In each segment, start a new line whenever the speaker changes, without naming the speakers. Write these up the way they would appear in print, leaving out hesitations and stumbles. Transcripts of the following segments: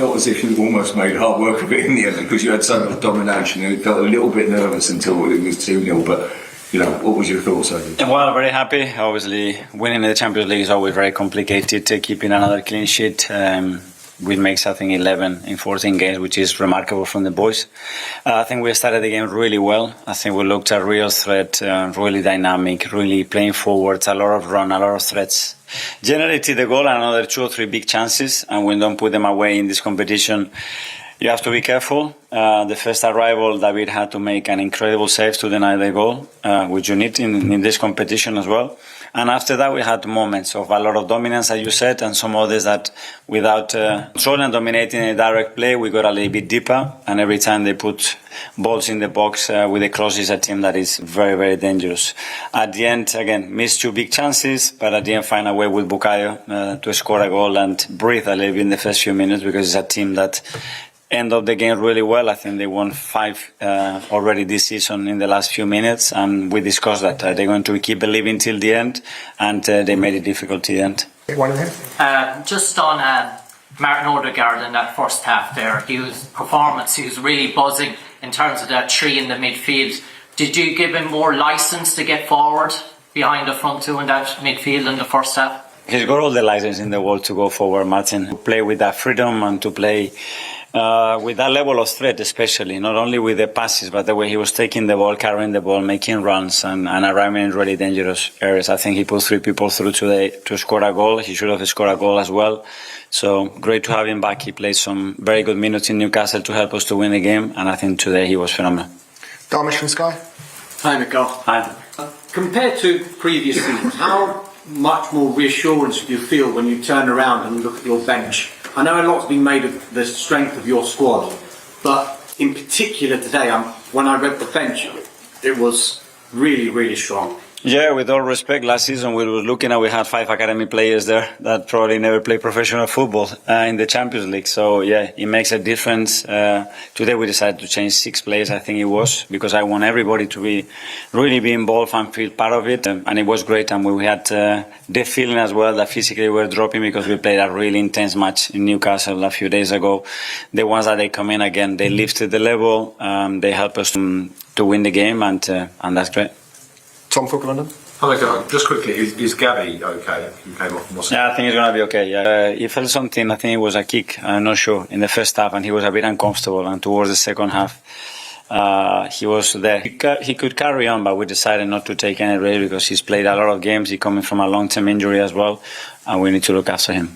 felt as if you almost made hard work of it in the end because you had so much domination and it felt a little bit nervous until it was 2-0. But, what was your thoughts, Andy?
Well, very happy. Obviously, winning the Champions League is always very complicated. Keeping another clean sheet. We make, I think, 11 in 14 games, which is remarkable from the boys. I think we started the game really well. I think we looked at real threat, really dynamic, really playing forwards, a lot of run, a lot of threats. Generated the goal and another 2 or 3 big chances, and we don't put them away in this competition. You have to be careful. The first arrival, David had to make an incredible save to deny the goal, which you need in this competition as well. And after that, we had moments of a lot of dominance, as you said, and some others that without controlling and dominating a direct play, we got a little bit deeper. And every time they put balls in the box with the crosses, a team that is very, very dangerous. At the end, again, missed 2 big chances, but at the end, find a way with Bukayo to score a goal and breathe a little bit in the first few minutes because it's a team that end of the game really well. I think they won 5 already this season in the last few minutes, and we discussed that they're going to keep believing till the end, and they made it difficult till the end.
One of them.
Just on Martin Odegaard in that first half there, he was really buzzing in terms of that 3 in the midfield. Did you give him more licence to get forward behind the front 2 in that midfield in the first half?
He's got all the license in the world to go forward, Martin. To play with that freedom and to play with that level of threat, especially, not only with the passes, but the way he was taking the ball, carrying the ball, making runs, and arriving in really dangerous areas. I think he put 3 people through today to score a goal. He should have scored a goal as well. So great to have him back. He played some very good minutes in Newcastle to help us to win the game, and I think today he was phenomenal.
Darmish from Sky.
Hi, Mikel.
Hi.
Compared to previous seasons, how much more reassurance do you feel when you turn around and look at your bench? I know a lot's been made of the strength of your squad, but in particular today, when I read the bench, it was really, really strong.
Yeah, with all respect, last season we were looking at, we had 5 academy players there that probably never played professional football in the Champions League. So yeah, it makes a difference. Today we decided to change 6 players, I think it was, because I want everybody to really be involved and feel part of it. And it was great. And we had the feeling as well that physically we were dropping because we played a really intense match in Newcastle a few days ago. The ones that they come in again, they lifted the level. They helped us to win the game, and that's great.
Tom Fulker, London.
Hello, just quickly, is Gabby okay? He came off and
Yeah, I think he's going to be okay. Yeah. He felt something, I think it was a kick, I'm not sure, in the first half, and he was a bit uncomfortable. And towards the second half, he was there. He could carry on, but we decided not to take any risk because he's played a lot of games. He's coming from a long-term injury as well, and we need to look after him.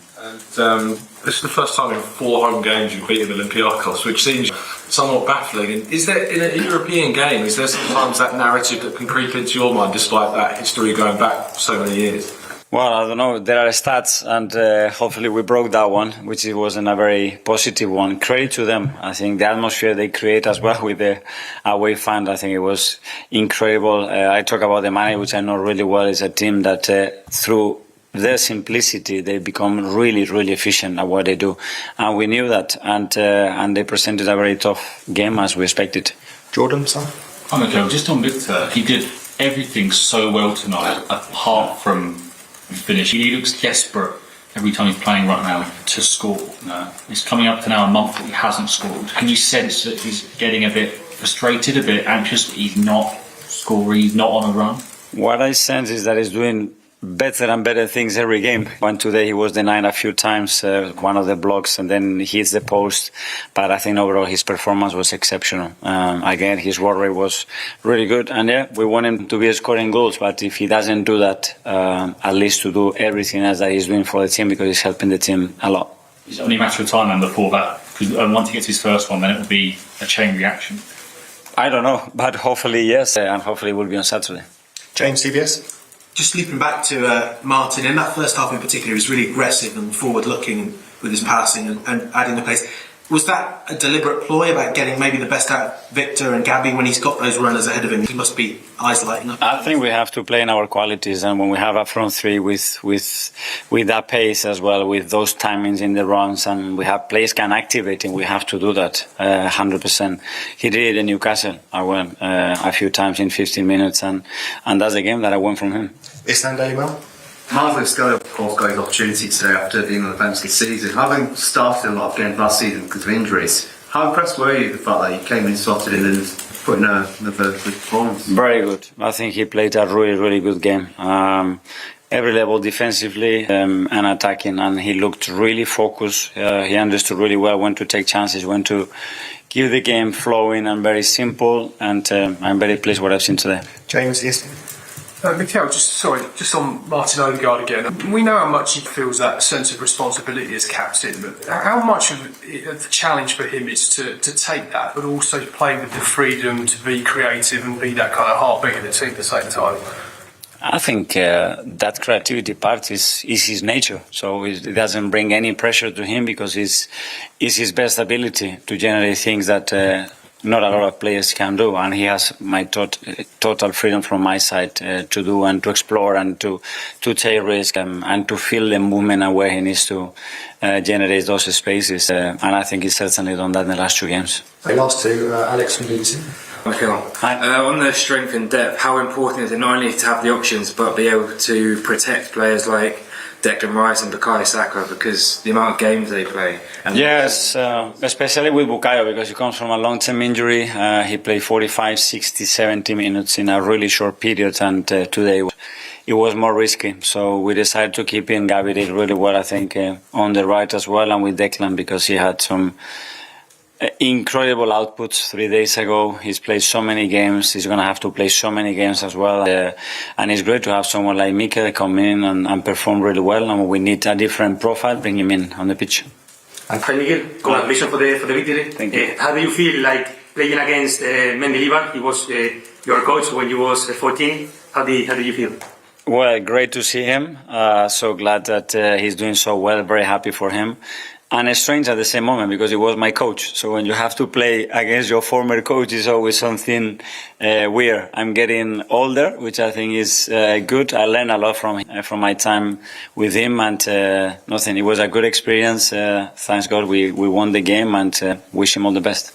And this is the first time in 4 home games you've beaten Olympiakos, which seems somewhat baffling. Is there, in a European game, is there sometimes that narrative that can creep into your mind despite that history going back so many years?
Well, I don't know. There are stats, and hopefully we broke that one, which it wasn't a very positive one. Credit to them. I think the atmosphere they create as well with the away fans, I think it was incredible. I talk about the money, which I know really well. It's a team that through their simplicity, they become really, really efficient at what they do. And we knew that, and they presented a very tough game as we expected.
Jordan, son?
I'm okay. Just on Victor, he did everything so well tonight, apart from finish. He looks desperate every time he's playing right now to score. It's coming up to now a month that he hasn't scored. Can you sense that he's getting a bit frustrated, a bit anxious? He's not scoring, he's not on a run? What I sense is that he's doing better and better things every game. One today he was denied a few times, one of the blocks, and then hits the post. But I think overall his performance was exceptional. Again, his work rate was really good. And yeah, we want him to be scoring goals. But if he doesn't do that, at least to do everything else that he's doing for the team, because he's helping the team a lot. It's only a matter of time and before that, because once he gets his first one, then it will be a chain reaction.
I don't know, but hopefully yes, and hopefully it will be on Saturday.
James, CBS.
Just leaping back to Martin, in that first half in particular, he was really aggressive and forward-looking with his passing and adding the pace. Was that a deliberate ploy about getting maybe the best out of Victor and Gabby when he's got those runners ahead of him? He must be eyes lighting up.
I think we have to play in our qualities, and when we have a front three with that pace as well, with those timings in the runs, and we have players can activate, and we have to do that 100%. He did it in Newcastle. I went a few times in 15 minutes, and that's the game that I won from him.
Islam Daily Mail.
Mikel Arteta, of course, got his opportunity today after being on the bench this season. Having started a lot of games last season because of injuries, how impressed were you with the fact that you came in, slotted in and put in another good performance?
Very good. I think he played a really good game. Every level defensively and attacking, and he looked really focused. He understood really well when to take chances, when to keep the game flowing and very simple. And I'm very pleased with what I've seen today.
James, yes.
Mikel, just on Martin Odegaard again. We know how much he feels that sense of responsibility as captain, but how much of the challenge for him is to take that, but also play with the freedom to be creative and be that kind of heartbeat of the team at the same time?
I think that creativity part is his nature, so it doesn't bring any pressure to him because it's his best ability to generate things that not a lot of players can do, and he has my total freedom from my side to do and to explore and to take risks and to feel the movement and where he needs to generate those spaces, and I think he's certainly done that in the last 2 games.
Last two, Alex from BBC.
Mikel, on the strength and depth, how important is it not only to have the options but be able to protect players like Declan Rice and Bukayo Saka because the amount of games they play?
Yes, especially with Bukayo because he comes from a long-term injury. He played 45, 60, 70 minutes in a really short period, and today it was more risky. So we decided to keep in. Gabi did really well, I think, on the right as well, and with Declan because he had some incredible outputs 3 days ago. He's played so many games. He's going to have to play so many games as well. And it's great to have someone like Mikel come in and perform really well. And we need a different profile, bring him in on the pitch.
Hi Mikel, congratulations for the victory.
Thank you.
How do you feel like playing against Mendilibar? He was your coach when you was 14. How did you feel?
Well, great to see him. So glad that he's doing so well. Very happy for him. And it's strange at the same moment because he was my coach. So when you have to play against your former coach, it's always something weird. I'm getting older, which I think is good. I learned a lot from my time with him, and it was a good experience. Thanks God we won the game, and wish him all the best.